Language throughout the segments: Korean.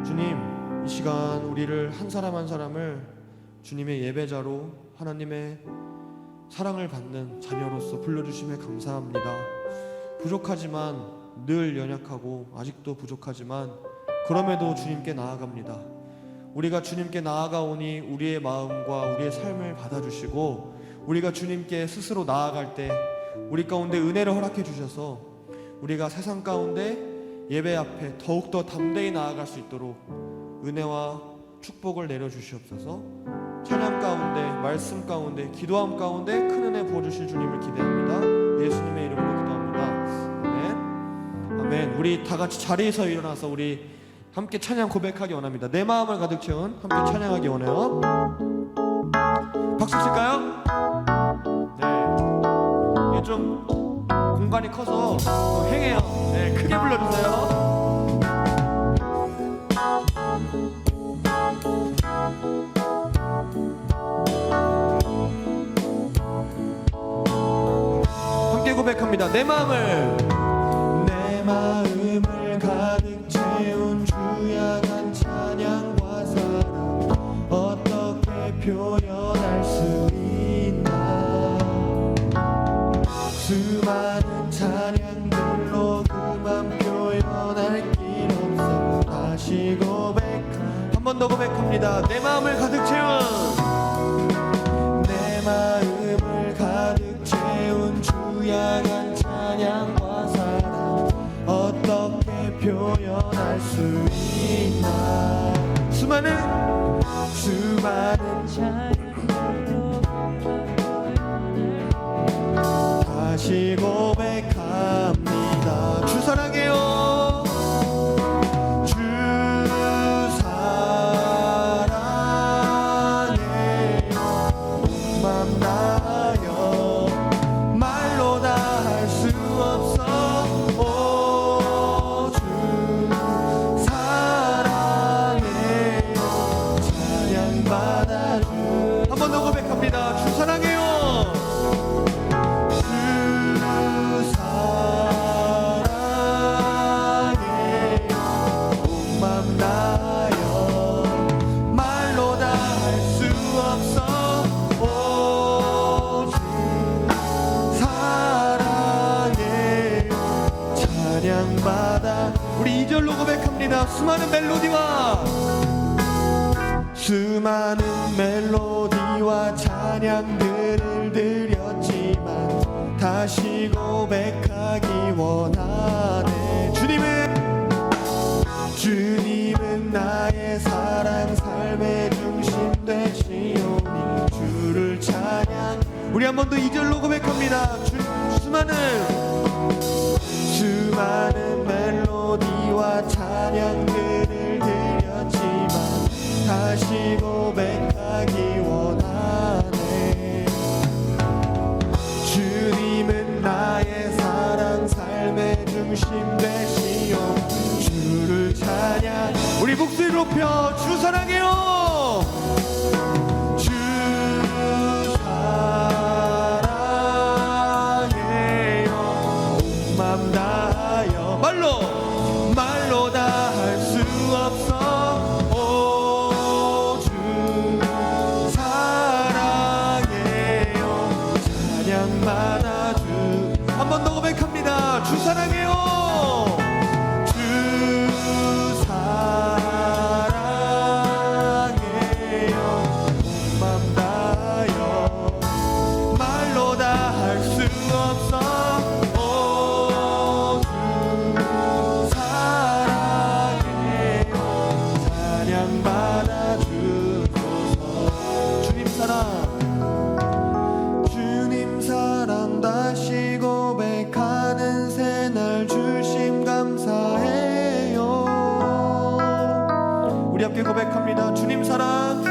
주님, 이 시간 우리를 한 사람 한 사람을 주님의 예배자로 하나님의 사랑을 받는 자녀로서 불러주심에 감사합니다. 부족하지만 늘 연약하고 아직도 부족하지만 그럼에도 주님께 나아갑니다. 우리가 주님께 나아가오니 우리의 마음과 우리의 삶을 받아주시고 우리가 주님께 스스로 나아갈 때 우리 가운데 은혜를 허락해 주셔서 우리가 세상 가운데 예배 앞에 더욱더 담대히 나아갈 수 있도록 은혜와 축복을 내려주시옵소서. 찬양 가운데, 말씀 가운데, 기도함 가운데 큰 은혜 부어주실 주님을 기대합니다. 예수님의 이름으로 기도합니다. 아멘. 아멘. 우리 다 같이 자리에서 일어나서 우리 함께 찬양 고백하기 원합니다. 내 마음을 가득 채운 함께 찬양하기 원해요. 박수 칠까요? 네. 이게 좀 공간이 커서 행해요. 네, 크게 불러주세요. 함께 고백합니다. 내 마음을 가득 채운 주야간 찬양과 사랑 어떻게 표현할 수 있나. 수많은 찬양들로 그만 표현할 길 없어. 다시 한 번 더 고백합니다. 내 마음을 가득 채운 주야간 찬양과 사랑 어떻게 표현할 수 있나. 수많은 찬양들로 다시 고백합니다. 주 사랑해요. 우리 2절로 고백합니다. 수많은 멜로디와 찬양들을 드렸지만 다시 고백하기 원하네. 주님은 나의 사랑 삶의 중심 되시오니 주를 찬양. 우리 한 번 더 2절로 고백합니다. 수많은 멜로디와 찬양들을 드렸지만 다시 고백하기 원하네. 주님은 나의 사랑 삶의 중심 되시오. 주를 찬양. 우리 목소리 높여 주 사랑해요. 주 사랑해요. 온 맘 다하여 말로 다 할 수 없어. 오 주 사랑해요. 찬양만 주. 한 번 더 고백합니다. 주 사랑해요. 주 사랑해요. 온 맘 다하여 말로 다 할 수 없어. 주님 사랑 다시 고백하는 새날 주심 감사해요. 우리 함께 고백합니다. 주님 사랑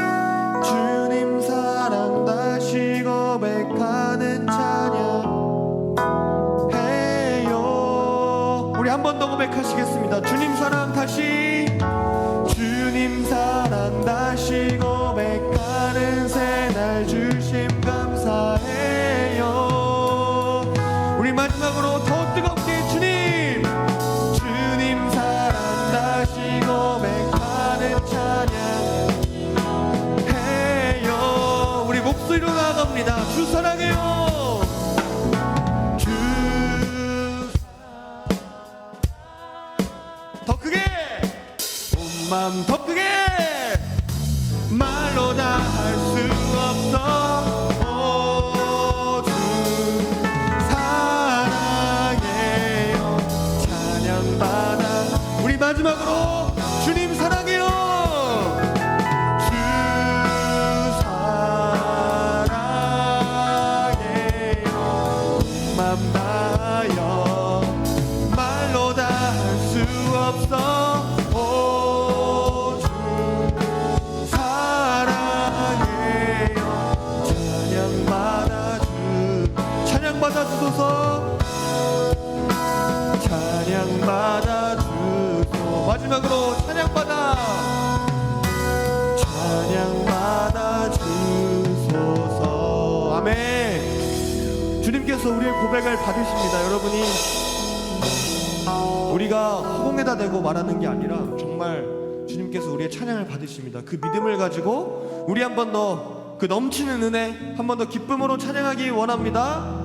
다시 고백하는 찬양해요. 우리 한 번 더 고백하시겠습니다. 주님 사랑 다시 고백하는 새날 주심 감사해요. 우리 마지막으로 더 뜨겁게 주님 사랑 다시 고백하는 사랑해요. 주 더 크게, 온 마음 더 크게, 말로 다 할 수 없어. 오, 주 사랑해요. 찬양받아. 우리 마지막으로 주님 사랑해요. 주 사랑해요. 맘 다하여 말로 다 할 수 없어. 오, 주 사랑해요. 찬양받아 주, 찬양받아 주소서. 찬양받아 주소. 마지막으로 찬양받아, 찬양받아 주소서. 아멘. 주님께서 우리의 고백을 받으십니다. 여러분이 우리가 허공에다 대고 말하는 게 아니라 정말 주님께서 우리의 찬양을 받으십니다. 그 믿음을 가지고 우리 한 번 더 그 넘치는 은혜, 한 번 더 기쁨으로 찬양하기 원합니다.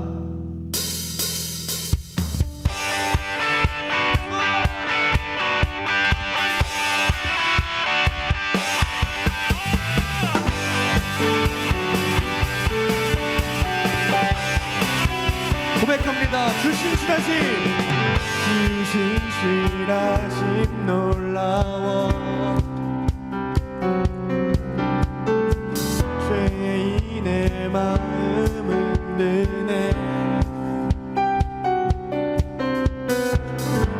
고백합니다. 주 신실하심, 주 신실하심 놀라워. 죄인의 마음을 드네.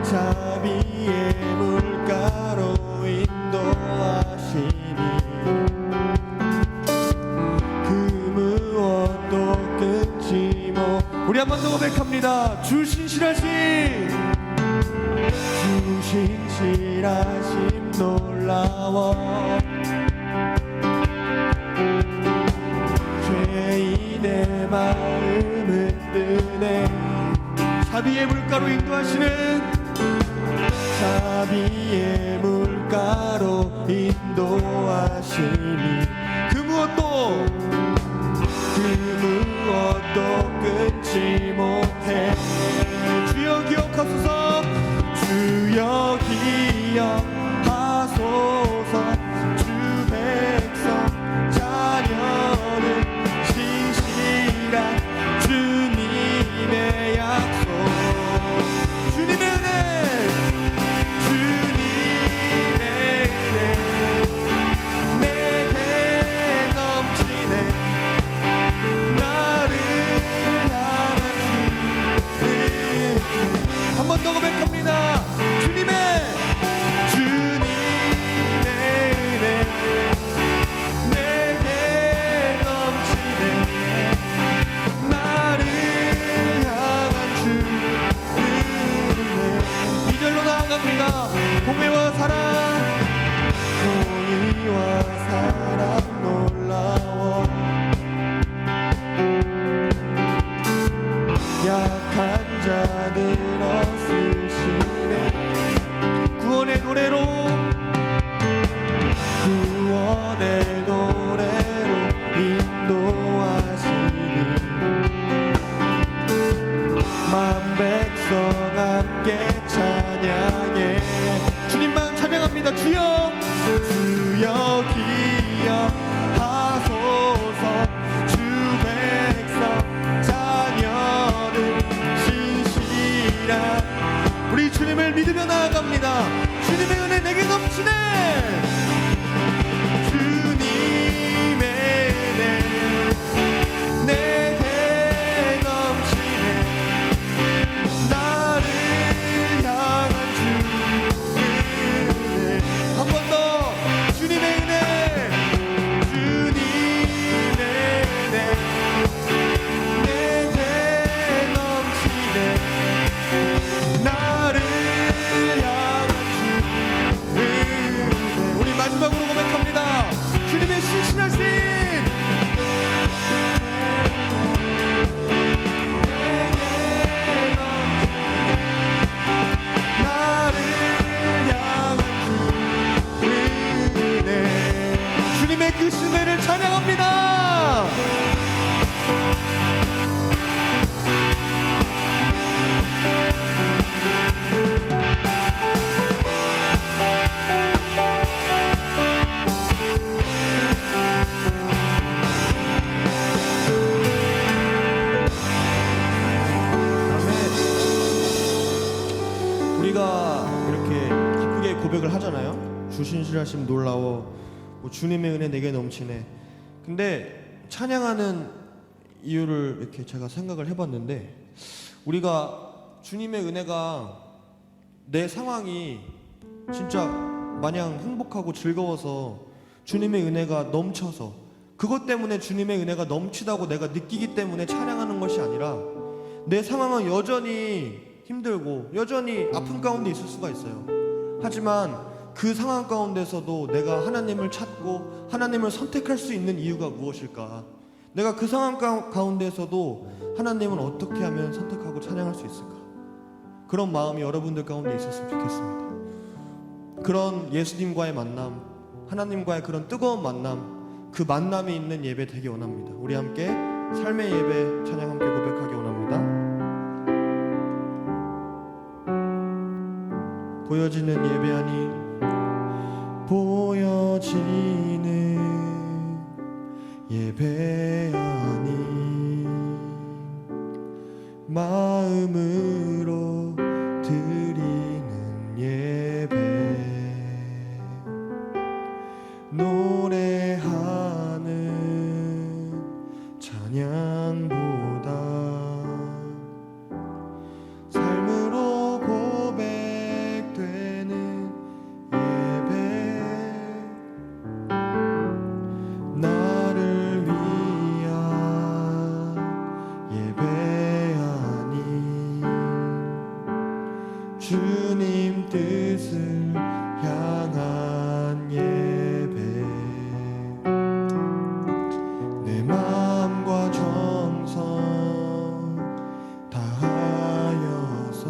자비의 물가로 인도하시니 그 무엇도 끊지 못. 우리 한 번 더 고백합니다. 주 신실하심, 주 신실하심 놀라워. 죄인의 마음을 뜨네. 자비의 물가로 인도하시는, 자비의 물가로 인도하시니 그 무엇도 끊지 못해. 주여 기억하소서. 주여 기억하소서. 주 백성 자녀는 신실한 주님의 약속. 주님의 은혜, 주님의 은혜 내게 넘치네. 한 번 더 고백합니다. 주님의 은혜 내게 넘치네. 나를 향한 주님의 은혜. 2절로 나아갑니다. 공의와 사랑, 공의와 사랑 놀라워. 약한 자들 쓰시네. 구원의 노래로, 구원의 노래로 인도하시니 만 백성 함께 찬양해. 주님만 찬양합니다. 주여, 주여 기억하소서. 주 백성 자녀들 신실한. 우리 주님을 믿으며 나아갑니다. 주님의 은혜 내게 넘치네. 주님의 은혜 내게 넘치네. 나를 향한 주님의 은혜. 한 번 더. 주님의 은혜, 주님의 은혜 내게 넘치네. 나를 향한 주님의 고백을 하잖아요. 주 신실하심 놀라워, 뭐 주님의 은혜 내게 넘치네. 근데 찬양하는 이유를 이렇게 제가 생각을 해봤는데, 우리가 주님의 은혜가 내 상황이 진짜 마냥 행복하고 즐거워서 주님의 은혜가 넘쳐서 그것 때문에 주님의 은혜가 넘치다고 내가 느끼기 때문에 찬양하는 것이 아니라, 내 상황은 여전히 힘들고 여전히 아픈 가운데 있을 수가 있어요. 하지만 그 상황 가운데서도 내가 하나님을 찾고 하나님을 선택할 수 있는 이유가 무엇일까? 내가 그 상황 가운데서도 하나님은 어떻게 하면 선택하고 찬양할 수 있을까? 그런 마음이 여러분들 가운데 있었으면 좋겠습니다. 그런 예수님과의 만남, 하나님과의 그런 뜨거운 만남, 그 만남이 있는 예배 되게 원합니다. 우리 함께 삶의 예배 찬양 함께 고백하기 원합니다. 보여지는 예배하니, 보여지는 예배하니, 마음으로 드리는 예배, 노래하는 찬양보다 삶으로 고백되는 예배, 나를 위한 예배하니, 주님 뜻을 향한 예배, 내 마음과 정성 다하여서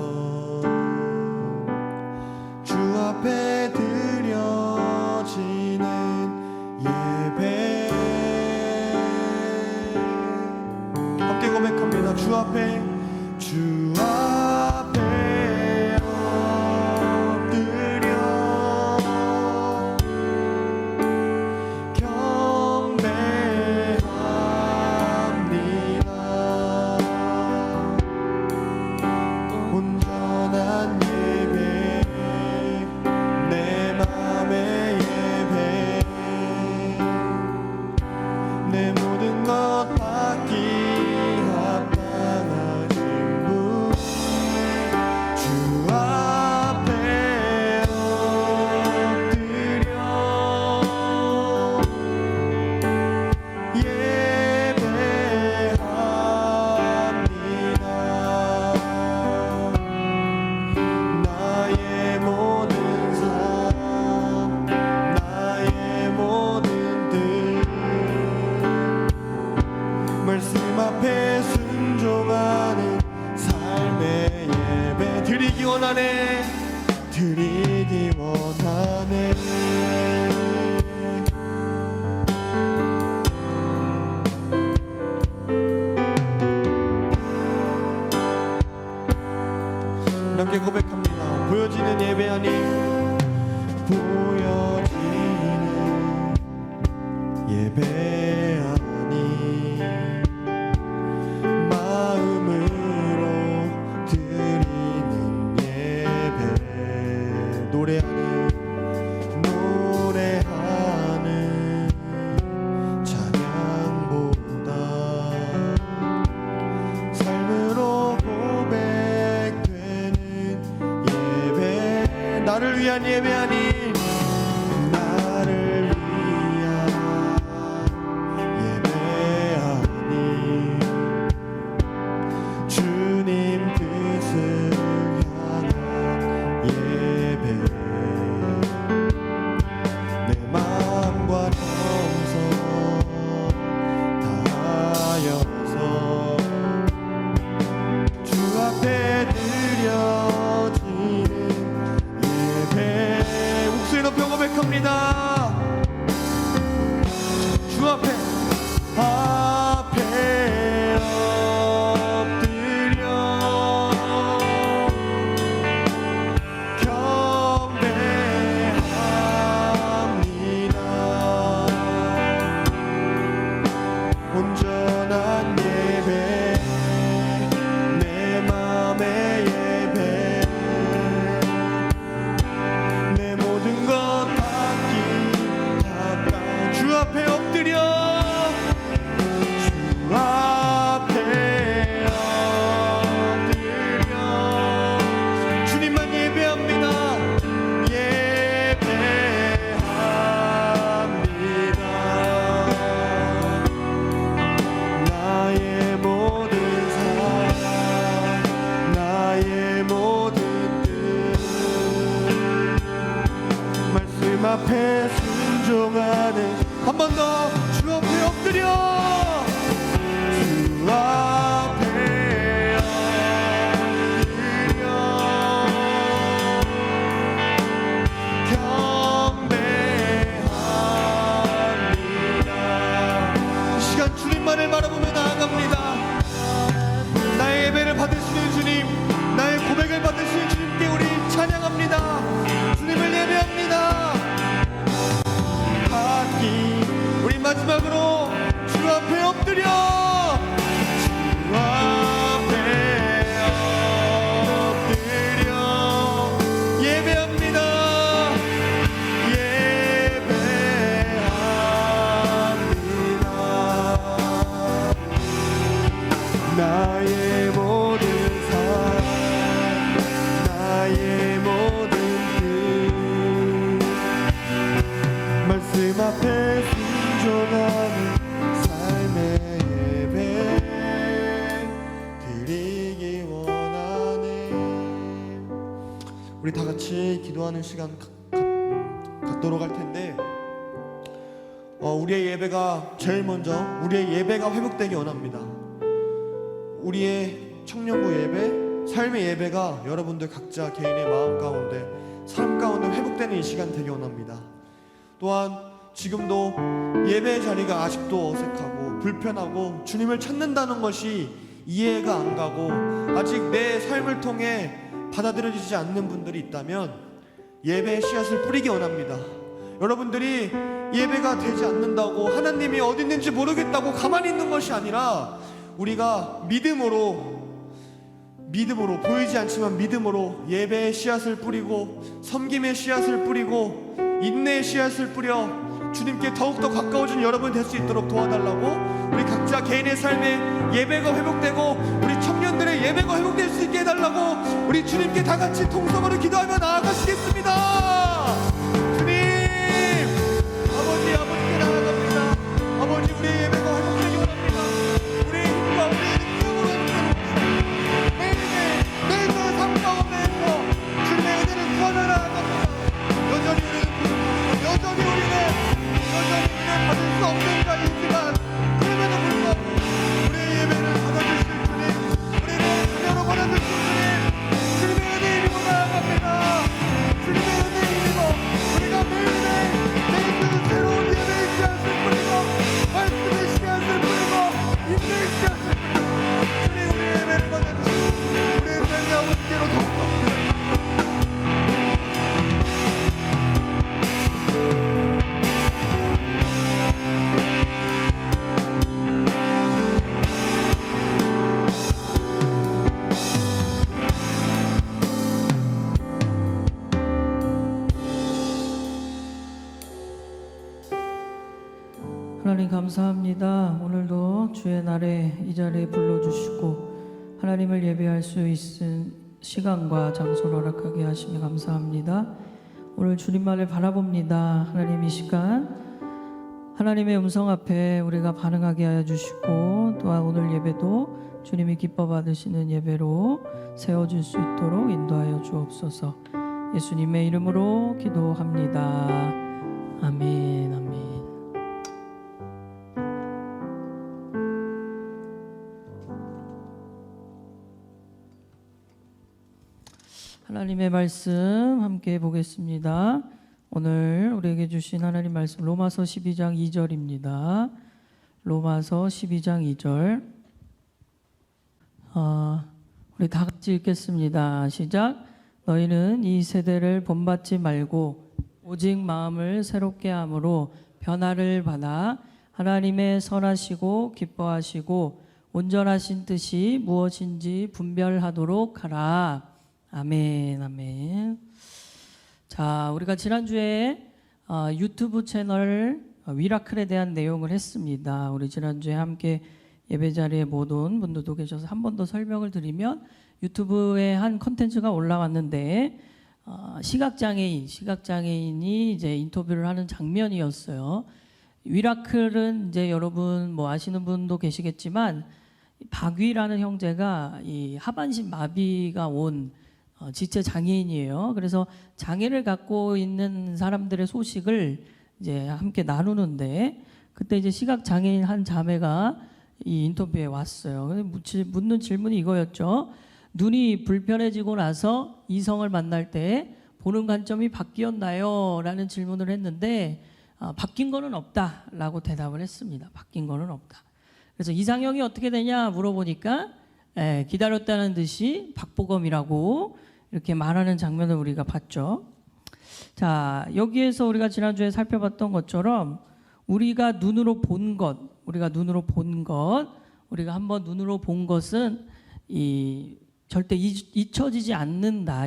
주 앞에 드려지는 예배, 함께 고백합니다. 주 앞에 엎드려 경배합니다. 온전한 예배, 내 맘의 예배, 내 모든 것 받기 합당하신 분, 주 앞에 엎드려 예배합니다. 나의 모든 삶, 나의 모든 뜻, 말씀 앞에 순종하는 삶의 예배 드리기 원하네, 드리기 원하네. 함께 고백합니다. 보여지는 예배하니, 보여지는 예배하니, 마음으로 드리는 예배, 노래하는 찬양보다 삶으로 고백되는 예배, 나를 위한 예배하니, 나를 위한 예배하니, 주님 뜻을 향한 예배, 내 마음과 정성 다하여서 주 앞에 드려지는 예배, 목소리 높여 고백합니다. 주 앞에 엎드려 경배합니다. 온전한 예배, 내 맘의 예배, 내 모든 말씀 앞에 순종하는 한 번 더 주 앞에 엎드려 주 앞에 엎드려 경배합니다. 이 시간 주님만을 바라보며 나아갑니다. 나의 예배를 받으시는 주님, 나의 고백을 받으시는 주님께 우리 찬양합니다. 주님을 예배합니다. 우리 마지막으로 주 앞에 엎드려 주 앞에 엎드려 예배합니다. 예배합니다. 나의 모든 사랑 나의 모든 뜻 말씀 앞에 순종하는 삶의 예배 드리기 원하네. 우리 다 같이 기도하는 시간 갖도록 할 텐데 우리의 예배가 제일 먼저 우리의 예배가 회복되기 원합니다. 우리의 청년부 예배, 삶의 예배가 여러분들 각자 개인의 마음 가운데 삶 가운데 회복되는 이 시간 되기 원합니다. 또한 지금도 예배의 자리가 아직도 어색하고 불편하고 주님을 찾는다는 것이 이해가 안 가고 아직 내 삶을 통해 받아들여지지 않는 분들이 있다면 예배의 씨앗을 뿌리기 원합니다. 여러분들이 예배가 되지 않는다고 하나님이 어디 있는지 모르겠다고 가만히 있는 것이 아니라 우리가 믿음으로 보이지 않지만 믿음으로 예배의 씨앗을 뿌리고 섬김의 씨앗을 뿌리고 인내의 씨앗을 뿌려 주님께 더욱더 가까워진 여러분 될 수 있도록 도와달라고 우리 각자 개인의 삶에 예배가 회복되고 우리 청년들의 예배가 회복될 수 있게 해달라고 우리 주님께 다 같이 통성으로 기도하며 나아가시겠습니다. 주님 아버지께 나아갑니다. 아버지 우리의 예배가 회복되기 원합니다. 우리의 힘과 우리의 능력으로 매일매일 삶 가운데에서 주님의 은혜를 구하며 나아갑니다. 여전히 우리는 받을 수 없는 자이지만 그럼에도 불구하고 우리의 예배를 받아주실 주님, 우리를 자녀로 받아주실 주님, 주님의 은혜 힘입어 나아갑니다. 주님의 은혜 힘입어 우리가 매일매일 새로운 예배의 씨앗을 뿌리고 말씀의 씨앗을 뿌리고 인내의 씨앗을 뿌리고 주님 우리의 예배를 받아주시고 우리의 삶의 아버지께로 더욱더 하나님 감사합니다. 오늘도 주의 날에 이 자리에 불러주시고 하나님을 예배할 수 있은 시간과 장소를 허락하게 하시며 감사합니다. 오늘 주님만을 바라봅니다. 하나님 이 시간 하나님의 음성 앞에 우리가 반응하게 하여 주시고 또한 오늘 예배도 주님이 기뻐 받으시는 예배로 세워질 수 있도록 인도하여 주옵소서. 예수님의 이름으로 기도합니다. 아멘. 아멘. 하나님의 말씀 함께 보겠습니다. 오늘 우리에게 주신 하나님 말씀 로마서 12장 2절입니다. 로마서 12장 2절 우리 다 같이 읽겠습니다. 시작. 너희는 이 세대를 본받지 말고 오직 마음을 새롭게 함으로 변화를 받아 하나님의 선하시고 기뻐하시고 온전하신 뜻이 무엇인지 분별하도록 하라. 아멘. 아멘. 자, 우리가 지난주에 유튜브 채널 위라클에 대한 내용을 했습니다. 우리 지난주에 함께 예배 자리에 못 온 분들도 계셔서 한 번 더 설명을 드리면 유튜브에 한 컨텐츠가 올라왔는데 시각장애인이 이제 인터뷰를 하는 장면이었어요. 위라클은 이제 여러분 뭐 아시는 분도 계시겠지만 박위라는 형제가 이 하반신 마비가 온 지체 장애인이에요. 그래서 장애를 갖고 있는 사람들의 소식을 이제 함께 나누는데 그때 이제 시각 장애인 한 자매가 이 인터뷰에 왔어요. 묻는 질문이 이거였죠. 눈이 불편해지고 나서 이성을 만날 때 보는 관점이 바뀌었나요? 라는 질문을 했는데 바뀐 거는 없다라고 대답을 했습니다. 바뀐 거는 없다. 그래서 이상형이 어떻게 되냐 물어보니까 기다렸다는 듯이 박보검이라고 이렇게 말하는 장면을 우리가 봤죠. 자, 여기에서 우리가 지난주에 살펴봤던 것처럼 우리가 눈으로 본 것, 우리가 한번 눈으로 본 것은 절대 잊혀지지 않는다.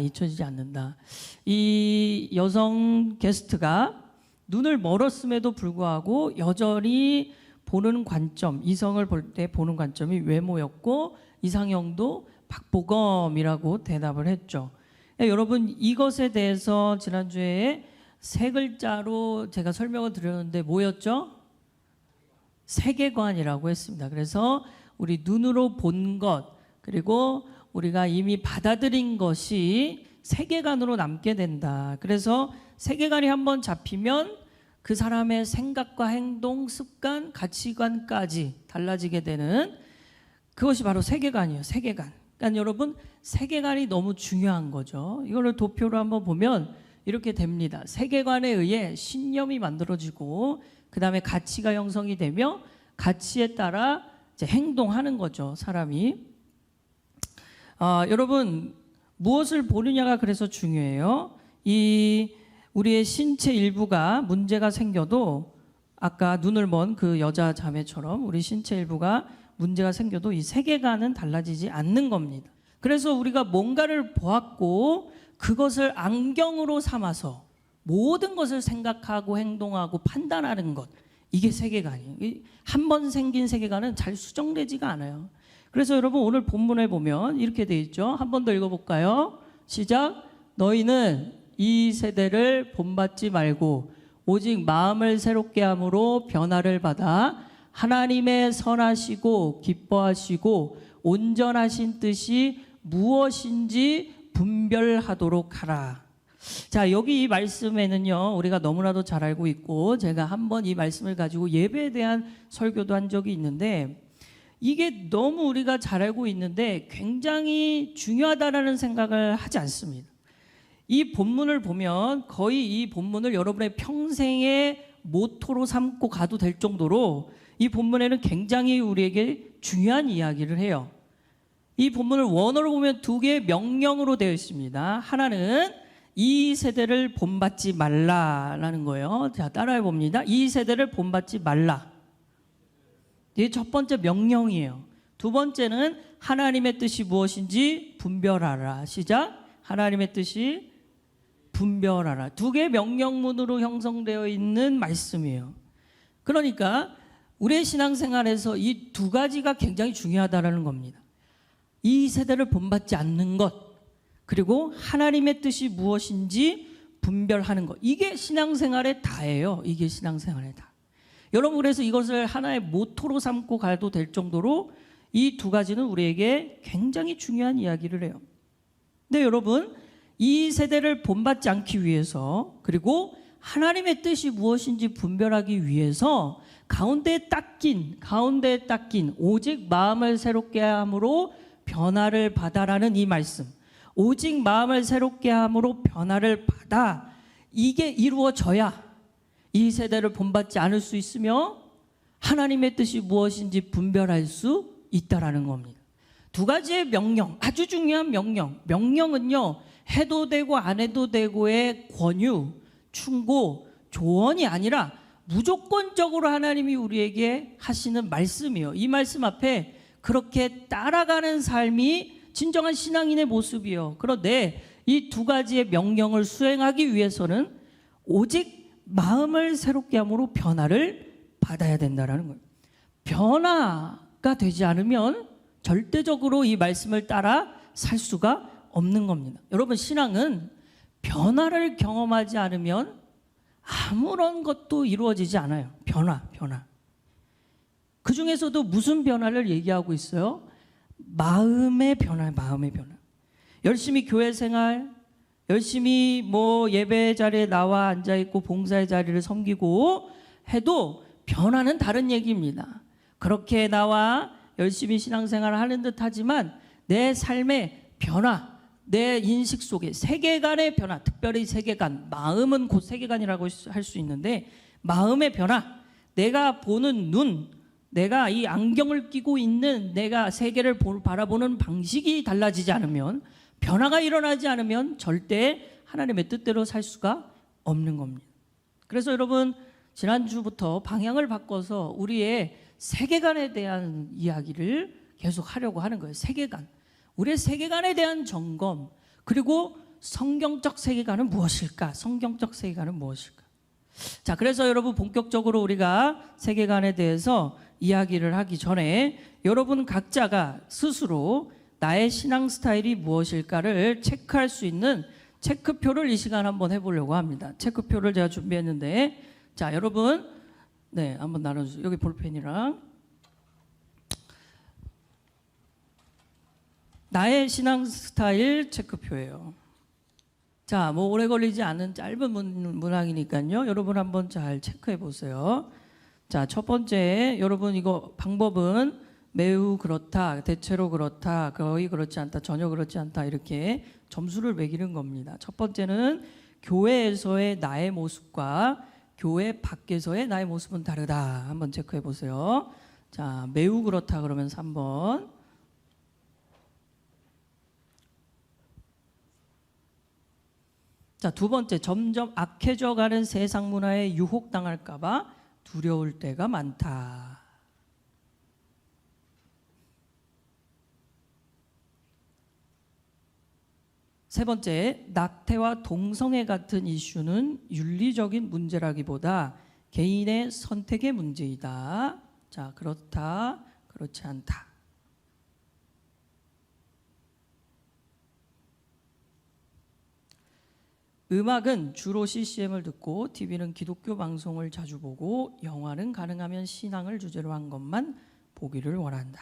이 여성 게스트가 눈을 멀었음에도 불구하고 여전히 보는 관점, 이성을 볼 때 보는 관점이 외모였고 이상형도 박보검이라고 대답을 했죠. 여러분 이것에 대해서 지난주에 세 글자로 제가 설명을 드렸는데 뭐였죠? 세계관이라고 했습니다. 그래서 우리 눈으로 본 것 그리고 우리가 이미 받아들인 것이 세계관으로 남게 된다. 그래서 세계관이 한번 잡히면 그 사람의 생각과 행동, 습관, 가치관까지 달라지게 되는 그것이 바로 세계관이에요. 세계관. 그러니까 여러분 세계관이 너무 중요한 거죠. 이걸 도표로 한번 보면 이렇게 됩니다. 세계관에 의해 신념이 만들어지고 그 다음에 가치가 형성이 되며 가치에 따라 이제 행동하는 거죠. 사람이. 여러분 무엇을 보느냐가 그래서 중요해요. 우리의 신체 일부가 문제가 생겨도 아까 눈을 먼 그 여자 자매처럼 우리 신체 일부가 문제가 생겨도 이 세계관은 달라지지 않는 겁니다. 그래서 우리가 뭔가를 보았고 그것을 안경으로 삼아서 모든 것을 생각하고 행동하고 판단하는 것 이게 세계관이에요. 한 번 생긴 세계관은 잘 수정되지가 않아요. 그래서 여러분 오늘 본문에 보면 이렇게 돼 있죠. 한 번 더 읽어볼까요? 시작. 너희는 이 세대를 본받지 말고 오직 마음을 새롭게 함으로 변화를 받아 하나님의 선하시고 기뻐하시고 온전하신 뜻이 무엇인지 분별하도록 하라. 자, 여기 이 말씀에는요 우리가 너무나도 잘 알고 있고 제가 한번 이 말씀을 가지고 예배에 대한 설교도 한 적이 있는데 이게 너무 우리가 잘 알고 있는데 굉장히 중요하다라는 생각을 하지 않습니다. 이 본문을 보면 거의 이 본문을 여러분의 평생의 모토로 삼고 가도 될 정도로 이 본문에는 굉장히 우리에게 중요한 이야기를 해요. 이 본문을 원어로 보면 두 개의 명령으로 되어 있습니다. 하나는 이 세대를 본받지 말라라는 거예요. 자, 따라해 봅니다. 이 세대를 본받지 말라. 이게 첫 번째 명령이에요. 두 번째는 하나님의 뜻이 무엇인지 분별하라. 시작. 하나님의 뜻이 분별하라. 두 개의 명령문으로 형성되어 있는 말씀이에요. 그러니까 우리의 신앙생활에서 이 두 가지가 굉장히 중요하다는 겁니다. 이 세대를 본받지 않는 것 그리고 하나님의 뜻이 무엇인지 분별하는 것 이게 신앙생활의 다예요. 이게 신앙생활의 다. 여러분 그래서 이것을 하나의 모토로 삼고 가도 될 정도로 이 두 가지는 우리에게 굉장히 중요한 이야기를 해요. 근데 여러분 이 세대를 본받지 않기 위해서 그리고 하나님의 뜻이 무엇인지 분별하기 위해서 가운데에 딱 낀 오직 마음을 새롭게 함으로 변화를 받아라는 이 말씀 오직 마음을 새롭게 함으로 변화를 받아 이게 이루어져야 이 세대를 본받지 않을 수 있으며 하나님의 뜻이 무엇인지 분별할 수 있다라는 겁니다. 두 가지의 명령, 아주 중요한 명령은요 해도 되고 안 해도 되고의 권유, 충고, 조언이 아니라 무조건적으로 하나님이 우리에게 하시는 말씀이에요. 이 말씀 앞에 그렇게 따라가는 삶이 진정한 신앙인의 모습이에요. 그런데 이 두 가지의 명령을 수행하기 위해서는 오직 마음을 새롭게 함으로 변화를 받아야 된다는 거예요. 변화가 되지 않으면 절대적으로 이 말씀을 따라 살 수가 없는 겁니다. 여러분 신앙은 변화를 경험하지 않으면 아무런 것도 이루어지지 않아요. 변화. 그 중에서도 무슨 변화를 얘기하고 있어요? 마음의 변화. 열심히 교회 생활, 열심히 뭐 예배 자리에 나와 앉아 있고 봉사의 자리를 섬기고 해도 변화는 다른 얘기입니다. 그렇게 나와 열심히 신앙생활을 하는 듯 하지만 내 삶의 변화, 내 인식 속에 세계관의 변화, 특별히 세계관, 마음은 곧 세계관이라고 할 수 있는데 마음의 변화, 내가 보는 눈, 내가 이 안경을 끼고 있는 내가 세계를 바라보는 방식이 달라지지 않으면, 변화가 일어나지 않으면 절대 하나님의 뜻대로 살 수가 없는 겁니다. 그래서 여러분, 지난주부터 방향을 바꿔서 우리의 세계관에 대한 이야기를 계속 하려고 하는 거예요. 세계관, 우리의 세계관에 대한 점검, 그리고 성경적 세계관은 무엇일까? 성경적 세계관은 무엇일까? 자, 그래서 여러분, 본격적으로 우리가 세계관에 대해서 이야기를 하기 전에 여러분 각자가 스스로 나의 신앙 스타일이 무엇일까를 체크할 수 있는 체크표를 이 시간 한번 해보려고 합니다. 체크표를 제가 준비했는데, 자, 여러분, 네, 한번 나눠주세요. 여기 볼펜이랑. 나의 신앙 스타일 체크표예요. 자, 뭐 오래 걸리지 않은 짧은 문항이니까요. 여러분 한번 잘 체크해 보세요. 자, 첫 번째, 여러분 이거 방법은 매우 그렇다, 대체로 그렇다, 거의 그렇지 않다, 전혀 그렇지 않다, 이렇게 점수를 매기는 겁니다. 첫 번째는 교회에서의 나의 모습과 교회 밖에서의 나의 모습은 다르다. 한번 체크해 보세요. 자, 매우 그렇다 그러면 3번. 자, 두 번째, 점점 악해져 가는 세상 문화에 유혹당할까 봐 두려울 때가 많다. 세 번째, 낙태와 동성애 같은 이슈는 윤리적인 문제라기보다 개인의 선택의 문제이다. 자, 그렇다, 그렇지 않다. 음악은 주로 CCM을 듣고 TV는 기독교 방송을 자주 보고 영화는 가능하면 신앙을 주제로 한 것만 보기를 원한다.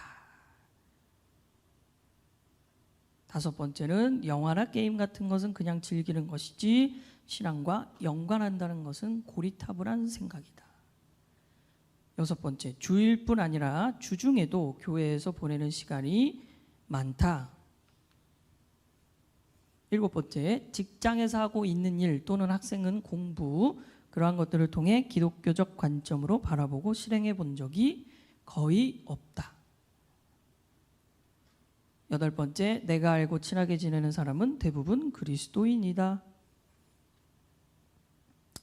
다섯 번째는 영화나 게임 같은 것은 그냥 즐기는 것이지 신앙과 연관한다는 것은 고리타분한 생각이다. 여섯 번째, 주일뿐 아니라 주중에도 교회에서 보내는 시간이 많다. 일곱 번째, 직장에서 하고 있는 일 또는 학생은 공부, 그러한 것들을 통해 기독교적 관점으로 바라보고 실행해 본 적이 거의 없다. 여덟 번째, 내가 알고 친하게 지내는 사람은 대부분 그리스도인이다.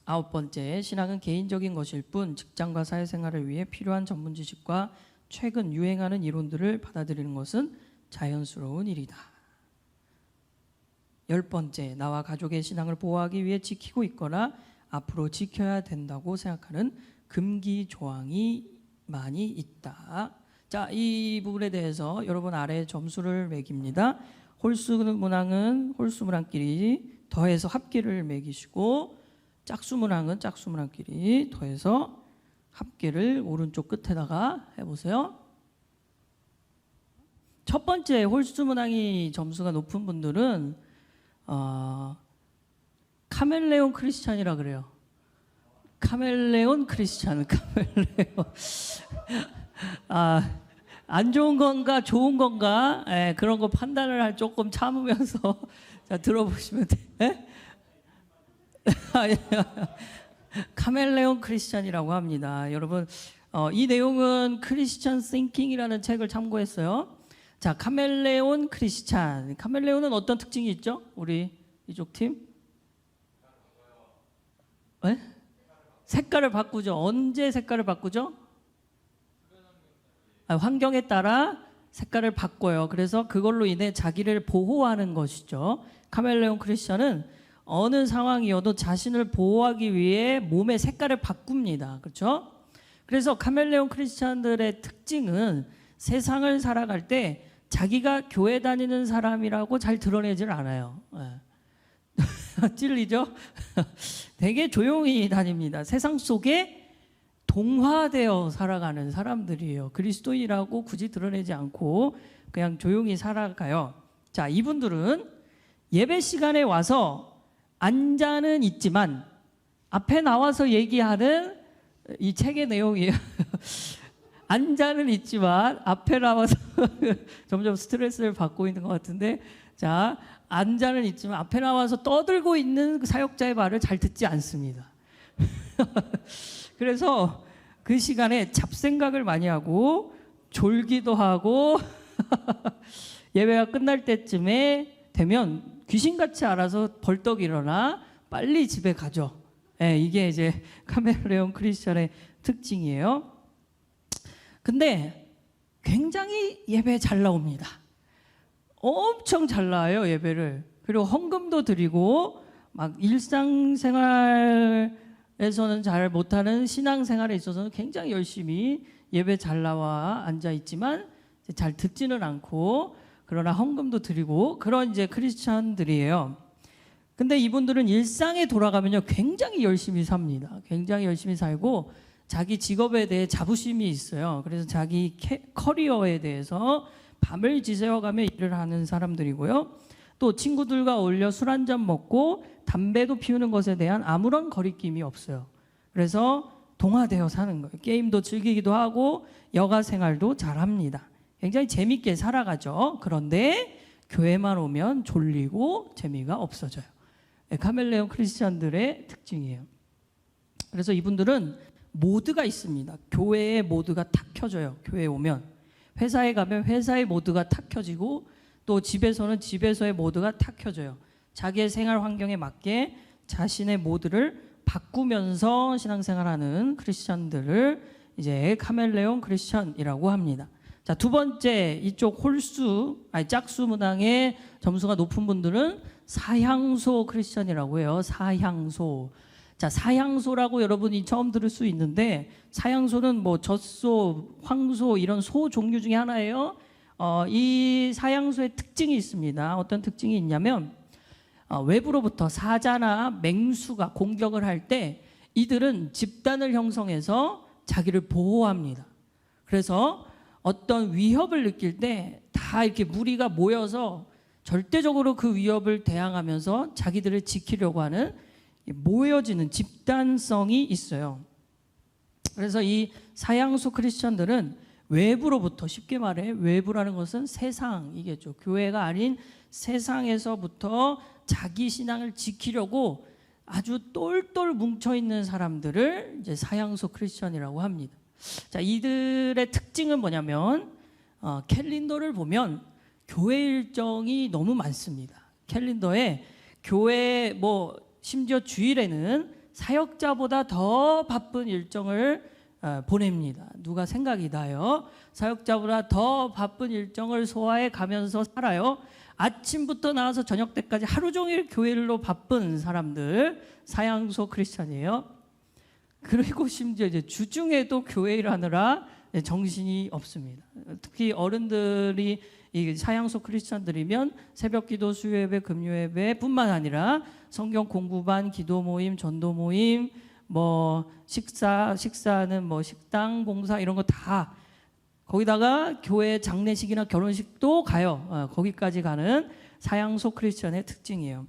아홉 번째, 신앙은 개인적인 것일 뿐 직장과 사회생활을 위해 필요한 전문 지식과 최근 유행하는 이론들을 받아들이는 것은 자연스러운 일이다. 열 번째, 나와 가족의 신앙을 보호하기 위해 지키고 있거나 앞으로 지켜야 된다고 생각하는 금기 조항이 많이 있다. 자, 이 부분에 대해서 여러분 아래 점수를 매깁니다. 홀수 문항은 홀수 문항끼리 더해서 합계를 매기시고, 짝수 문항은 짝수 문항끼리 더해서 합계를 오른쪽 끝에다가 해보세요. 첫 번째, 홀수 문항이 점수가 높은 분들은 카멜레온 크리스찬이라 그래요. 카멜레온 크리스찬, 카멜레온. 안 좋은 건가 좋은 건가, 그런 거 판단을 할 조금 참으면서 자, 들어보시면 돼. 카멜레온 크리스찬이라고 합니다. 여러분, 이 내용은 크리스찬 싱킹이라는 책을 참고했어요. 자, 카멜레온 크리스찬. 카멜레온은 어떤 특징이 있죠? 우리 이쪽 팀? 네? 색깔을 바꾸죠. 언제 색깔을 바꾸죠? 환경에 따라 색깔을 바꿔요. 그래서 그걸로 인해 자기를 보호하는 것이죠. 카멜레온 크리스찬은 어느 상황이어도 자신을 보호하기 위해 몸의 색깔을 바꿉니다. 그렇죠? 그래서 카멜레온 크리스찬들의 특징은 세상을 살아갈 때 자기가 교회 다니는 사람이라고 잘 드러내질 않아요. 찔리죠? 되게 조용히 다닙니다. 세상 속에 동화되어 살아가는 사람들이에요. 그리스도인이라고 굳이 드러내지 않고 그냥 조용히 살아가요. 자, 이분들은 예배 시간에 와서 앉아는 있지만 앞에 나와서 얘기하는 이 책의 내용이에요. 앉아는 있지만 앞에 나와서 점점 스트레스를 받고 있는 것 같은데, 자, 앉아는 있지만 앞에 나와서 떠들고 있는 그 사역자의 말을 잘 듣지 않습니다. 그래서 그 시간에 잡생각을 많이 하고 졸기도 하고 예배가 끝날 때쯤에 되면 귀신같이 알아서 벌떡 일어나 빨리 집에 가죠. 네, 이게 이제 카멜레온 크리스천의 특징이에요. 근데 굉장히 예배 잘 나옵니다. 엄청 잘 나와요, 예배를. 그리고 헌금도 드리고 막 일상생활에서는 잘 못하는 신앙생활에 있어서는 굉장히 열심히 예배 잘 나와 앉아 있지만 잘 듣지는 않고, 그러나 헌금도 드리고 그런 이제 크리스천들이에요. 근데 이분들은 일상에 돌아가면요 굉장히 열심히 삽니다. 굉장히 열심히 살고 자기 직업에 대해 자부심이 있어요. 그래서 자기 커리어에 대해서 밤을 지새워가며 일을 하는 사람들이고요. 또 친구들과 어울려 술 한잔 먹고 담배도 피우는 것에 대한 아무런 거리낌이 없어요. 그래서 동화되어 사는 거예요. 게임도 즐기기도 하고 여가 생활도 잘합니다. 굉장히 재밌게 살아가죠. 그런데 교회만 오면 졸리고 재미가 없어져요. 카멜레온 크리스천들의 특징이에요. 그래서 이분들은 모드가 있습니다. 교회에 모드가 탁 켜져요. 교회에 오면. 회사에 가면 회사의 모드가 탁 켜지고, 또 집에서는 집에서의 모드가 탁 켜져요. 자기의 생활 환경에 맞게 자신의 모드를 바꾸면서 신앙생활하는 크리스천들을 이제 카멜레온 크리스천이라고 합니다. 자, 두 번째, 이쪽 짝수 문항의 점수가 높은 분들은 사향소 크리스천이라고 해요. 사향소. 자, 사향소라고 여러분이 처음 들을 수 있는데, 사향소는 뭐 젖소, 황소 이런 소 종류 중에 하나예요. 이 사향소의 특징이 있습니다. 어떤 특징이 있냐면, 외부로부터 사자나 맹수가 공격을 할 때 이들은 집단을 형성해서 자기를 보호합니다. 그래서 어떤 위협을 느낄 때 다 이렇게 무리가 모여서 절대적으로 그 위협을 대항하면서 자기들을 지키려고 하는 모여지는 집단성이 있어요. 그래서 이 사향소 크리스천들은 외부로부터, 쉽게 말해 외부라는 것은 세상이겠죠. 교회가 아닌 세상에서부터 자기 신앙을 지키려고 아주 똘똘 뭉쳐 있는 사람들을 이제 사향소 크리스천이라고 합니다. 자, 이들의 특징은 뭐냐면 캘린더를 보면 교회 일정이 너무 많습니다. 캘린더에 교회 심지어 주일에는 사역자보다 더 바쁜 일정을 보냅니다. 누가 생각이 나요? 사역자보다 더 바쁜 일정을 소화해 가면서 살아요. 아침부터 나와서 저녁 때까지 하루 종일 교회로 바쁜 사람들, 사향소 크리스천이에요. 그리고 심지어 이제 주중에도 교회 일하느라 정신이 없습니다. 특히 어른들이 이 사향소 크리스천들이면 새벽기도, 수요예배, 금요예배뿐만 아니라 성경 공부반, 기도 모임, 전도 모임, 식사는 식당 봉사 이런 거 다, 거기다가 교회 장례식이나 결혼식도 가요. 거기까지 가는 사향소 크리스천의 특징이에요.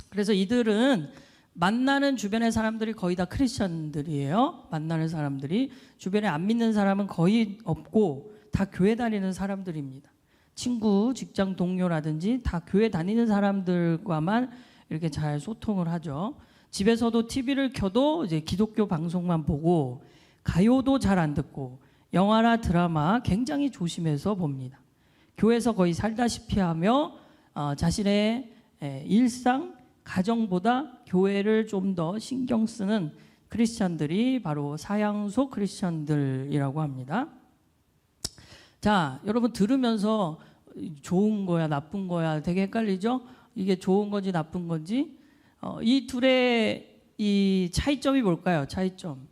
그래서 이들은 만나는 주변의 사람들이 거의 다 크리스천들이에요. 만나는 사람들이, 주변에 안 믿는 사람은 거의 없고 다 교회 다니는 사람들입니다. 친구, 직장 동료라든지 다 교회 다니는 사람들과만 이렇게 잘 소통을 하죠. 집에서도 TV를 켜도 이제 기독교 방송만 보고 가요도 잘 안 듣고 영화나 드라마 굉장히 조심해서 봅니다. 교회에서 거의 살다시피 하며 자신의 일상, 가정보다 교회를 좀 더 신경 쓰는 크리스천들이 바로 사향소 크리스천들이라고 합니다. 자, 여러분 들으면서 좋은 거야, 나쁜 거야 되게 헷갈리죠? 이게 좋은 건지 나쁜 건지. 이 둘의 이 차이점이 뭘까요? 차이점.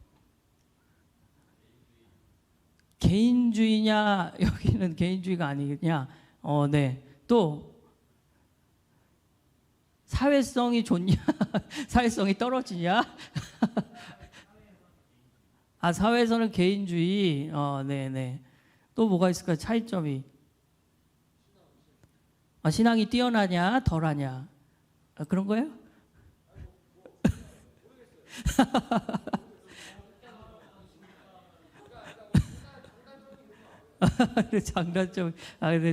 개인주의냐, 여기는 개인주의가 아니냐. 네. 또 사회성이 좋냐, 사회성이 떨어지냐. 사회에서는 개인주의. 네네. 또 뭐가 있을까요? 차이점이. 신앙이 뛰어나냐 덜하냐 그런 거예요?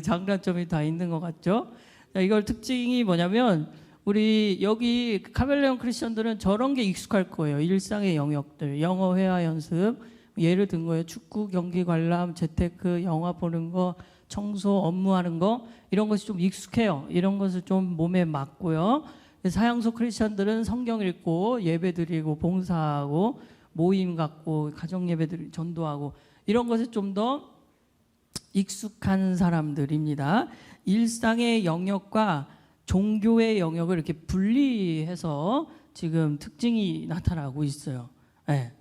장단점이 다 있는 것 같죠? 자, 이걸 특징이 뭐냐면 우리 여기 카멜레온 크리스천들은 저런 게 익숙할 거예요. 일상의 영역들, 영어 회화 연습, 예를 든 거예요. 축구 경기 관람, 재테크, 영화 보는 거, 청소, 업무하는 거 이런 것이 좀 익숙해요. 이런 것을 좀 몸에 맞고요. 사양소 크리스천들은 성경 읽고 예배 드리고 봉사하고 모임 갖고 가정 예배 드리고 전도하고 이런 것에 좀 더 익숙한 사람들입니다. 일상의 영역과 종교의 영역을 이렇게 분리해서 지금 특징이 나타나고 있어요. 네.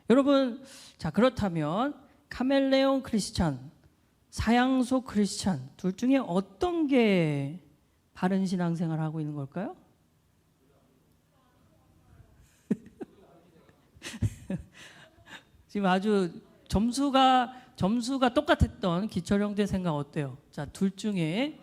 여러분, 자 그렇다면 카멜레온 크리스찬, 사양소 크리스찬 둘 중에 어떤 게 바른 신앙생활을 하고 있는 걸까요? 지금 아주 점수가 똑같았던 기철형제 생각 어때요? 자, 둘 중에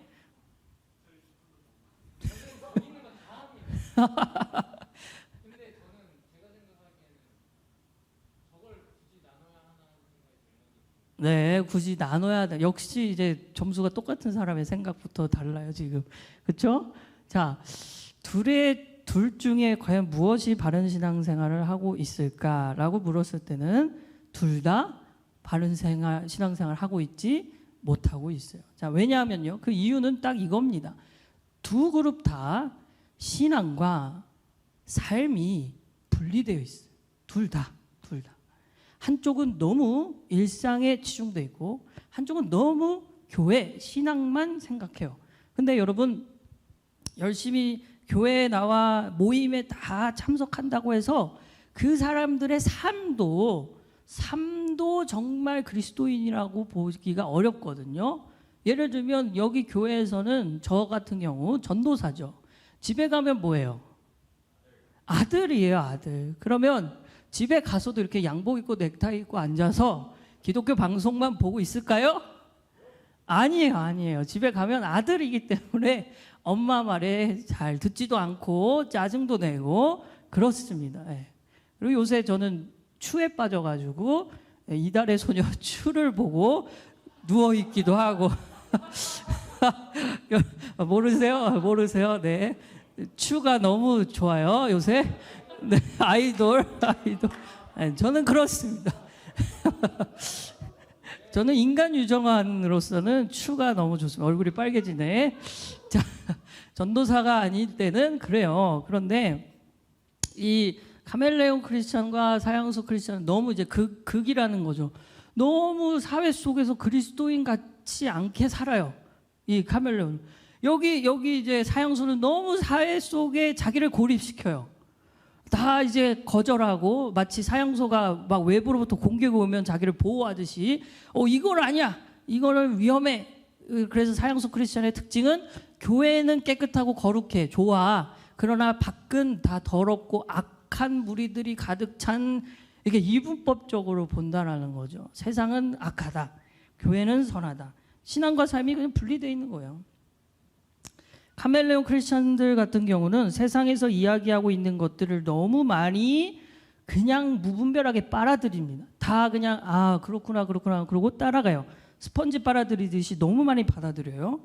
네, 굳이 나눠야 돼. 역시 이제 점수가 똑같은 사람의 생각부터 달라요, 지금. 그렇죠? 자, 둘 중에 과연 무엇이 바른 신앙생활을 하고 있을까라고 물었을 때는 둘 다 바른 신앙생활을 하고 있지 못하고 있어요. 자, 왜냐하면요. 그 이유는 딱 이겁니다. 두 그룹 다 신앙과 삶이 분리되어 있어요. 둘 다. 한쪽은 너무 일상에 치중되어 있고 한쪽은 너무 교회, 신앙만 생각해요. 근데 여러분 열심히 교회에 나와 모임에 다 참석한다고 해서 그 사람들의 삶도 정말 그리스도인이라고 보기가 어렵거든요. 예를 들면 여기 교회에서는 저 같은 경우 전도사죠. 집에 가면 뭐예요? 아들이에요, 아들. 그러면 집에 가서도 이렇게 양복 입고 넥타이 입고 앉아서 기독교 방송만 보고 있을까요? 아니에요. 집에 가면 아들이기 때문에 엄마 말에 잘 듣지도 않고 짜증도 내고 그렇습니다. 그리고 요새 저는 추에 빠져가지고 이달의 소녀 추를 보고 누워있기도 하고 모르세요? 네. 추가 너무 좋아요, 요새. 네, 아이돌. 네, 저는 그렇습니다. 저는 인간 유정환으로서는 추가 너무 좋습니다. 얼굴이 빨개지네. 자, 전도사가 아닐 때는 그래요. 그런데 이 카멜레온 크리스천과 사양소 크리스천은 너무 이제 극이라는 거죠. 너무 사회 속에서 그리스도인 같지 않게 살아요. 이 카멜레온. 여기 이제 사양소는 너무 사회 속에 자기를 고립시켜요. 다 이제 거절하고 마치 사양소가 막 외부로부터 공격이 오면 자기를 보호하듯이 이걸 아니야. 이거는 위험해. 그래서 사양소 크리스천의 특징은 교회는 깨끗하고 거룩해. 좋아. 그러나 밖은 다 더럽고 악한 무리들이 가득 찬 이게 이분법적으로 본다라는 거죠. 세상은 악하다. 교회는 선하다. 신앙과 삶이 그냥 분리되어 있는 거예요. 카멜레온 크리스천들 같은 경우는 세상에서 이야기하고 있는 것들을 너무 많이 그냥 무분별하게 빨아들입니다. 다 그냥 그렇구나 그러고 따라가요. 스펀지 빨아들이듯이 너무 많이 받아들여요.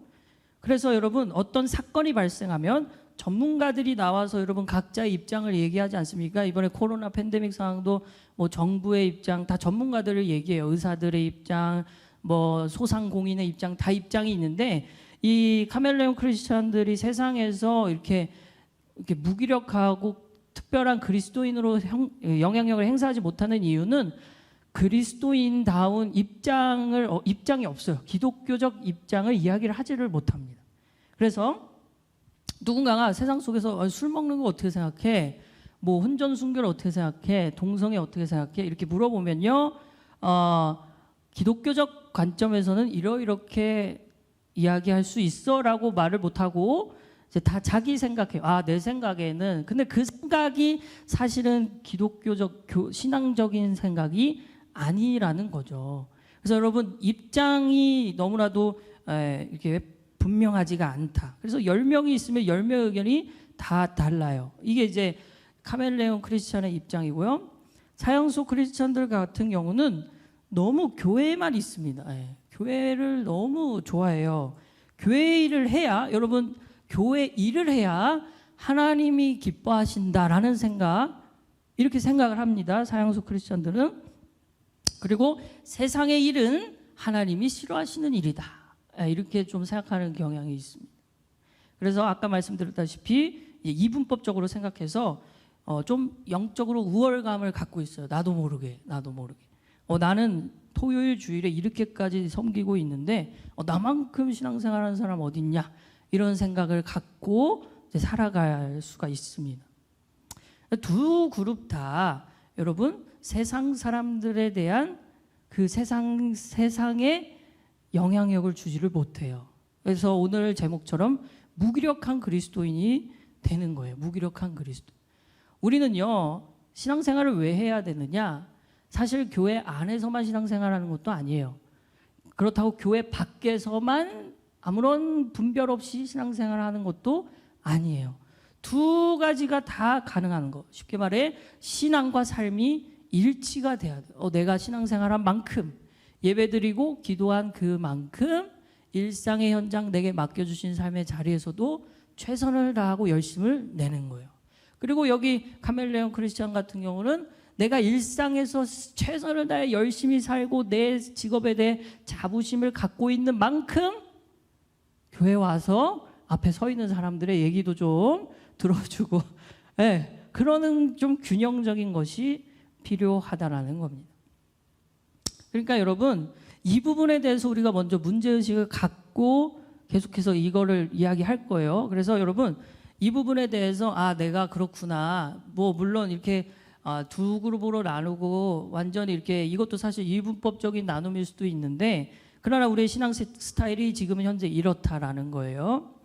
그래서 여러분 어떤 사건이 발생하면 전문가들이 나와서 여러분 각자의 입장을 얘기하지 않습니까? 이번에 코로나 팬데믹 상황도 뭐 정부의 입장 다 전문가들을 얘기해요. 의사들의 입장, 뭐 소상공인의 입장 다 입장이 있는데 이 카멜레온 크리스천들이 세상에서 이렇게 무기력하고 특별한 그리스도인으로 영향력을 행사하지 못하는 이유는 그리스도인다운 입장이 없어요. 기독교적 입장을 이야기를 하지를 못합니다. 그래서 누군가가 세상 속에서 술 먹는 거 어떻게 생각해? 뭐 혼전 순결 어떻게 생각해? 동성애 어떻게 생각해? 이렇게 물어보면요, 기독교적 관점에서는 이렇게 이야기할 수 있어라고 말을 못하고 이제 다 자기 생각해요. 내 생각에는. 근데 그 생각이 사실은 기독교적 신앙적인 생각이 아니라는 거죠. 그래서 여러분 입장이 너무나도 이렇게 분명하지가 않다. 그래서 10명이 있으면 10명의 의견이 다 달라요. 이게 이제 카멜레온 크리스천의 입장이고요. 사형수 크리스천들 같은 경우는 너무 교회에만 있습니다. 예, 교회를 너무 좋아해요. 교회 일을 해야, 여러분, 교회 일을 해야 하나님이 기뻐하신다라는 생각, 이렇게 생각을 합니다. 사형수 크리스천들은. 그리고 세상의 일은 하나님이 싫어하시는 일이다, 이렇게 좀 생각하는 경향이 있습니다. 그래서 아까 말씀드렸다시피 이분법적으로 생각해서 좀 영적으로 우월감을 갖고 있어요. 나도 모르게. 나는 토요일 주일에 이렇게까지 섬기고 있는데 나만큼 신앙생활하는 사람 어디 있냐, 이런 생각을 갖고 이제 살아갈 수가 있습니다. 두 그룹 다 여러분 세상 사람들에 대한 그 세상에 영향력을 주지를 못해요. 그래서 오늘 제목처럼 무기력한 그리스도인이 되는 거예요. 무기력한 그리스도. 우리는요, 신앙생활을 왜 해야 되느냐? 사실 교회 안에서만 신앙생활하는 것도 아니에요. 그렇다고 교회 밖에서만 아무런 분별 없이 신앙생활하는 것도 아니에요. 두 가지가 다 가능한 거. 쉽게 말해 신앙과 삶이 일치가 돼야 돼요. 내가 신앙생활한 만큼, 예배드리고 기도한 그만큼 일상의 현장, 내게 맡겨주신 삶의 자리에서도 최선을 다하고 열심을 내는 거예요. 그리고 여기 카멜레온 크리스천 같은 경우는 내가 일상에서 최선을 다해 열심히 살고 내 직업에 대해 자부심을 갖고 있는 만큼 교회 와서 앞에 서 있는 사람들의 얘기도 좀 들어주고, 그러는 좀 균형적인 것이 필요하다라는 겁니다. 그러니까 여러분, 이 부분에 대해서 우리가 먼저 문제의식을 갖고 계속해서 이거를 이야기할 거예요. 그래서 여러분, 이 부분에 대해서 내가 그렇구나, 뭐 물론 이렇게 두 그룹으로 나누고 완전히 이렇게, 이것도 사실 이분법적인 나눔일 수도 있는데, 그러나 우리의 신앙 스타일이 지금 현재 이렇다라는 거예요.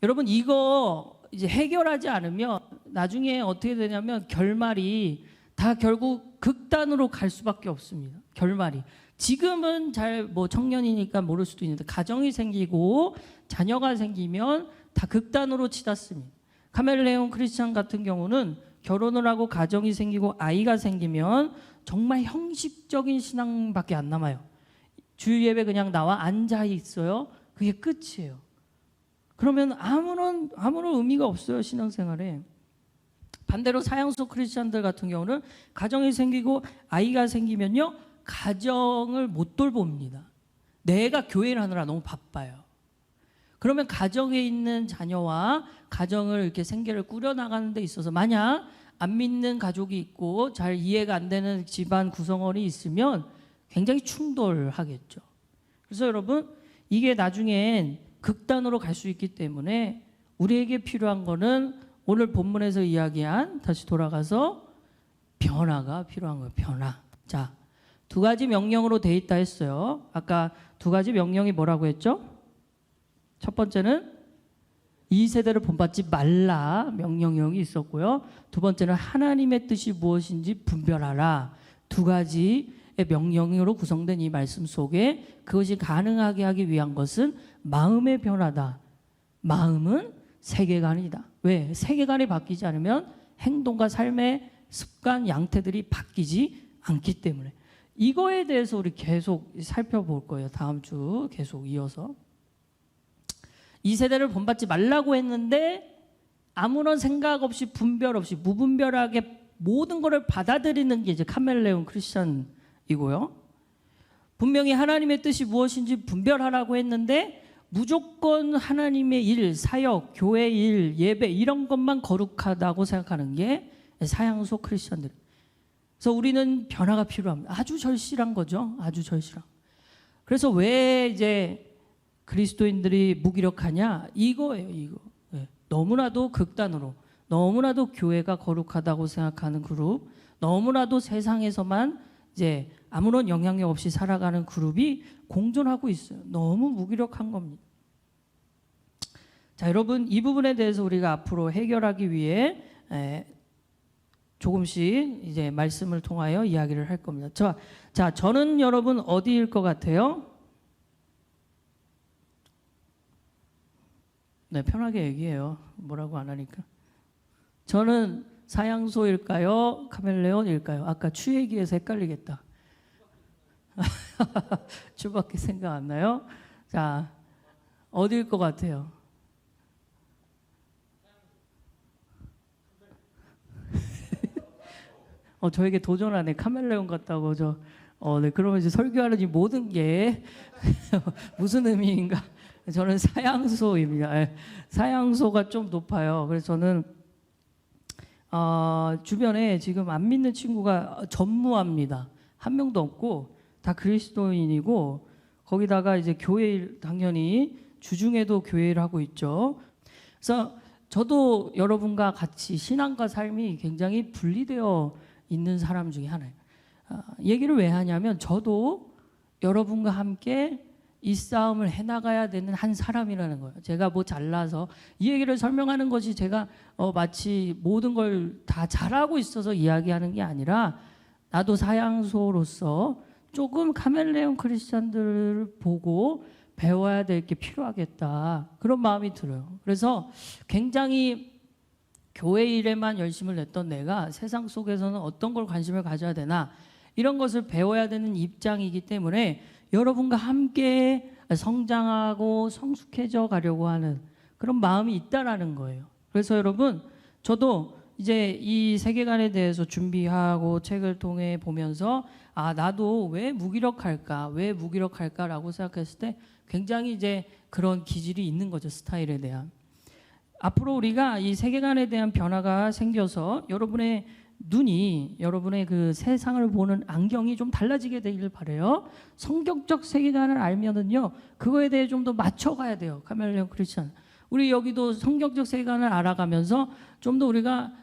여러분, 이거 이제 해결하지 않으면 나중에 어떻게 되냐면 결말이 다 결국 극단으로 갈 수밖에 없습니다. 결말이. 지금은 잘 뭐 청년이니까 모를 수도 있는데 가정이 생기고 자녀가 생기면 다 극단으로 치닫습니다. 카멜레온 크리스천 같은 경우는 결혼을 하고 가정이 생기고 아이가 생기면 정말 형식적인 신앙밖에 안 남아요. 주일 예배 그냥 나와 앉아 있어요. 그게 끝이에요. 그러면 아무런 의미가 없어요, 신앙생활에. 반대로 사형수 크리스천들 같은 경우는 가정이 생기고 아이가 생기면요, 가정을 못 돌봅니다. 내가 교회를 하느라 너무 바빠요. 그러면 가정에 있는 자녀와 가정을 이렇게 생계를 꾸려나가는 데 있어서 만약 안 믿는 가족이 있고 잘 이해가 안 되는 집안 구성원이 있으면 굉장히 충돌하겠죠. 그래서 여러분, 이게 나중엔 극단으로 갈 수 있기 때문에 우리에게 필요한 거는 오늘 본문에서 이야기한, 다시 돌아가서 변화가 필요한 거예요. 변화. 자, 두 가지 명령으로 돼 있다 했어요. 아까 두 가지 명령이 뭐라고 했죠? 첫 번째는 이 세대를 본받지 말라 명령이 있었고요. 두 번째는 하나님의 뜻이 무엇인지 분별하라. 두 가지의 명령으로 구성된 이 말씀 속에 그것이 가능하게 하기 위한 것은 마음의 변화다. 마음은 세계관이다. 왜? 세계관이 바뀌지 않으면 행동과 삶의 습관, 양태들이 바뀌지 않기 때문에. 이거에 대해서 우리 계속 살펴볼 거예요. 다음 주 계속 이어서. 이 세대를 본받지 말라고 했는데 아무런 생각 없이 분별 없이 무분별하게 모든 것을 받아들이는 게 이제 카멜레온 크리스천이고요. 분명히 하나님의 뜻이 무엇인지 분별하라고 했는데 무조건 하나님의 일, 사역, 교회 일, 예배 이런 것만 거룩하다고 생각하는 게 사형수 크리스천들. 그래서 우리는 변화가 필요합니다. 아주 절실한 거죠. 아주 절실한. 그래서 왜 이제 그리스도인들이 무기력하냐? 이거예요, 이거. 너무나도 극단으로, 너무나도 교회가 거룩하다고 생각하는 그룹, 너무나도 세상에서만 이제 아무런 영향력 없이 살아가는 그룹이 공존하고 있어요. 너무 무기력한 겁니다. 자, 여러분, 이 부분에 대해서 우리가 앞으로 해결하기 위해 조금씩 이제 말씀을 통하여 이야기를 할 겁니다. 자, 저는 여러분 어디일 것 같아요? 네, 편하게 얘기해요. 뭐라고 안 하니까. 저는 사양소일까요? 카멜레온일까요? 아까 추 얘기해서 헷갈리겠다. 추밖에 생각 안 나요? 자, 어디일 것 같아요? 저에게 도전하네. 카멜레온 같다고 네, 그러면 이제 설교하는 이 모든 게 무슨 의미인가? 저는 사양소입니다. 예, 사양소가 좀 높아요. 그래서 저는 주변에 지금 안 믿는 친구가 전무합니다. 한 명도 없고 다 그리스도인이고 거기다가 이제 교회 당연히 주중에도 교회를 하고 있죠. 그래서 저도 여러분과 같이 신앙과 삶이 굉장히 분리되어 있는 사람 중에 하나예요. 얘기를 왜 하냐면 저도 여러분과 함께 이 싸움을 해나가야 되는 한 사람이라는 거예요. 제가 뭐 잘나서 이 얘기를 설명하는 것이 제가 마치 모든 걸 다 잘하고 있어서 이야기하는 게 아니라 나도 사양소로서 조금 카멜레온 크리스찬들을 보고 배워야 될 게 필요하겠다 그런 마음이 들어요. 그래서 굉장히 교회 일에만 열심을 냈던 내가 세상 속에서는 어떤 걸 관심을 가져야 되나 이런 것을 배워야 되는 입장이기 때문에 여러분과 함께 성장하고 성숙해져 가려고 하는 그런 마음이 있다라는 거예요. 그래서 여러분 저도 이제 이 세계관에 대해서 준비하고 책을 통해 보면서 나도 왜 무기력할까라고 생각했을 때 굉장히 이제 그런 기질이 있는 거죠. 스타일에 대한. 앞으로 우리가 이 세계관에 대한 변화가 생겨서 여러분의 눈이 여러분의 그 세상을 보는 안경이 좀 달라지게 되기를 바라요. 성경적 세계관을 알면은요 그거에 대해 좀 더 맞춰가야 돼요. 카멜레온 크리스천. 우리 여기도 성경적 세계관을 알아가면서 좀 더 우리가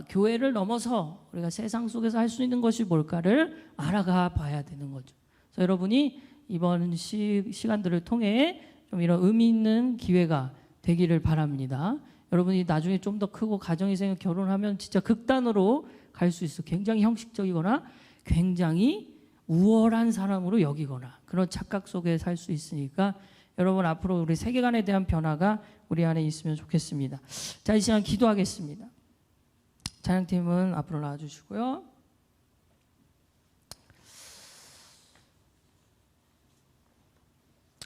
교회를 넘어서 우리가 세상 속에서 할 수 있는 것이 뭘까를 알아가 봐야 되는 거죠. 그래서 여러분이 이번 시간들을 통해 좀 이런 의미 있는 기회가 되기를 바랍니다. 여러분이 나중에 좀 더 크고 가정이 생겨 결혼하면 진짜 극단으로 갈 수 있어. 굉장히 형식적이거나 굉장히 우월한 사람으로 여기거나 그런 착각 속에 살 수 있으니까 여러분 앞으로 우리 세계관에 대한 변화가 우리 안에 있으면 좋겠습니다. 자, 이 시간 기도하겠습니다. 찬양팀은 앞으로 나와주시고요.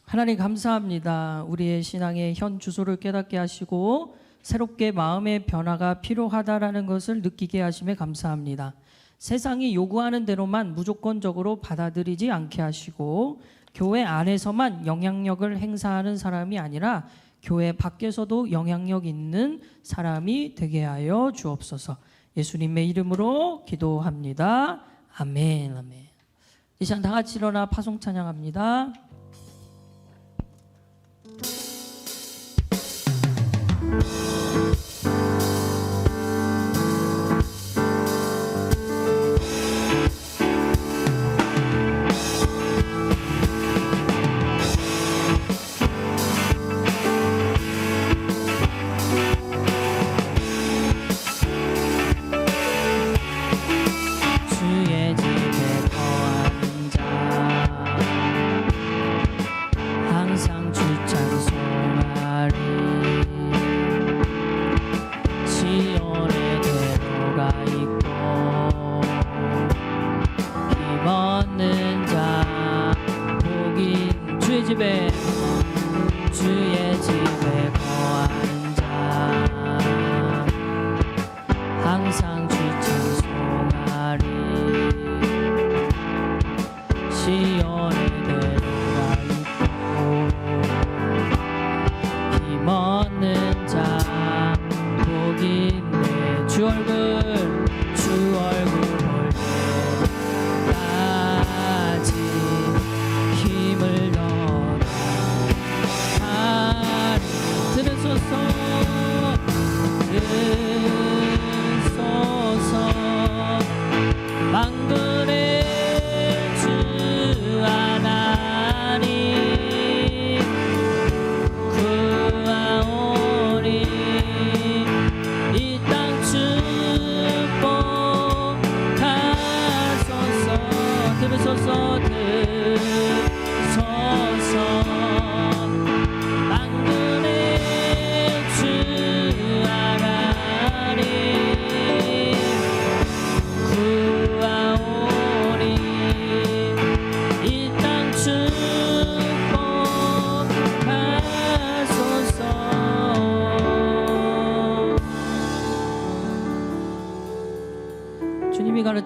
하나님 감사합니다. 우리의 신앙의 현 주소를 깨닫게 하시고 새롭게 마음의 변화가 필요하다라는 것을 느끼게 하심에 감사합니다. 세상이 요구하는 대로만 무조건적으로 받아들이지 않게 하시고 교회 안에서만 영향력을 행사하는 사람이 아니라 교회 밖에서도 영향력 있는 사람이 되게 하여 주옵소서. 예수님의 이름으로 기도합니다. 아멘. 아멘. 이 시간 다 같이 일어나 파송 찬양합니다. 주의 집에 거하는 자 항상 주 찬송하리. 시온에 대로가 있고 힘없는 자 복인. 주의 집에 거하는 자 항상 주 찬송하리. 시온에 대로가 있고 힘없는 자 복이 있네. 주 얼굴 볼 때까지 힘을 넣어라 하리. 들으소서 만군의 주 하나님 구하오니 이 땅 축복하소서. 들으소서 만군의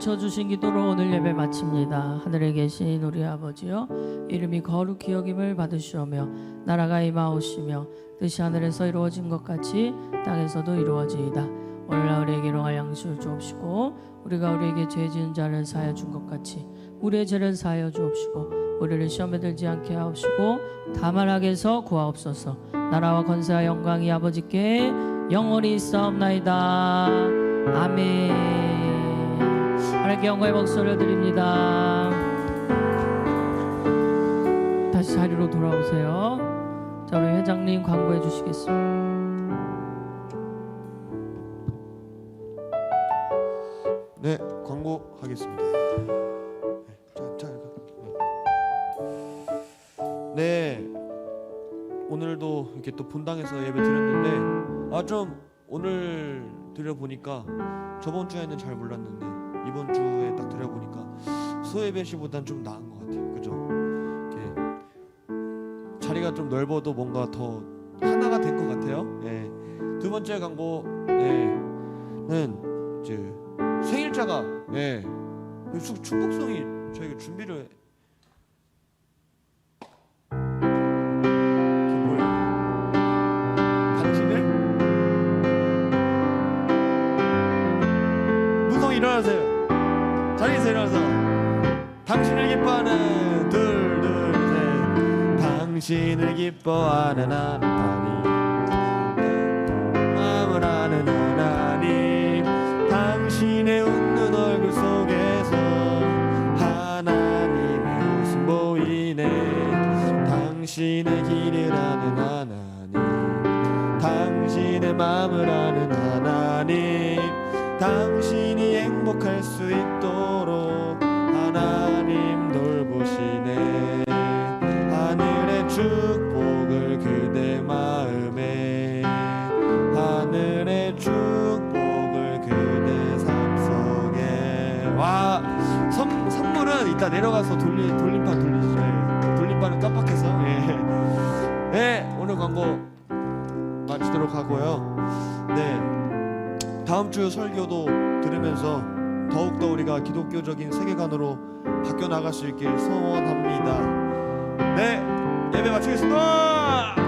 외쳐주신 기도로 오늘 예배 마칩니다. 하늘에 계신 우리 아버지여, 이름이 거룩히 여김을 받으시오며 나라가 임하오시며 뜻이 하늘에서 이루어진 것 같이 땅에서도 이루어지이다. 오늘날 우리에게 일용할 양식을 주옵시고 우리가 우리에게 죄 지은 자를 사하여 준 것 같이 우리의 죄를 사하여 주옵시고 우리를 시험에 들지 않게 하옵시고 다만 악에서 구하옵소서. 나라와 권세와 영광이 아버지께 영원히 있사옵나이다. 아멘. 하나님께 영광의 목소리를 드립니다. 다시 자리로 돌아오세요. 자, 우리 회장님 광고해 주시겠습니다. 네, 광고하겠습니다. 네, 오늘도 이렇게 또 본당에서 예배 드렸는데 좀 오늘 드려보니까 저번 주에는 잘 몰랐는데 이번 주에 딱 드려보니까 소예배 시보단 좀 나은 것 같아요. 그죠? 이렇게 자리가 좀 넓어도 뭔가 더 하나가 된 것 같아요. 예. 두 번째 광고는 이제 생일자가 충북성이 저희가 준비를 일어나세요. 자리에서 일어나서 당신을 기뻐하는 둘셋 당신을 기뻐하는 하나님 마음을 아는 하나님 당신의 웃는 얼굴 속에서 하나님의 웃음 보이네 당신의 길을 아는 하나님 당신의 마음을 아는 하나님 당신이 행복할 수 있도록 하나님 돌보시네 하늘의 축복을 그대 마음에 하늘의 축복을 그대 삶 속에 와 선물은 이따 내려가서 돌림판 돌리시죠. 돌림판은 깜빡해서 네 오늘 광고 마치도록 하고요. 네 다음 주 설교도 들으면서 더욱더 우리가 기독교적인 세계관으로 바뀌어 나갈 수 있길 소원합니다. 네, 예배 마치겠습니다.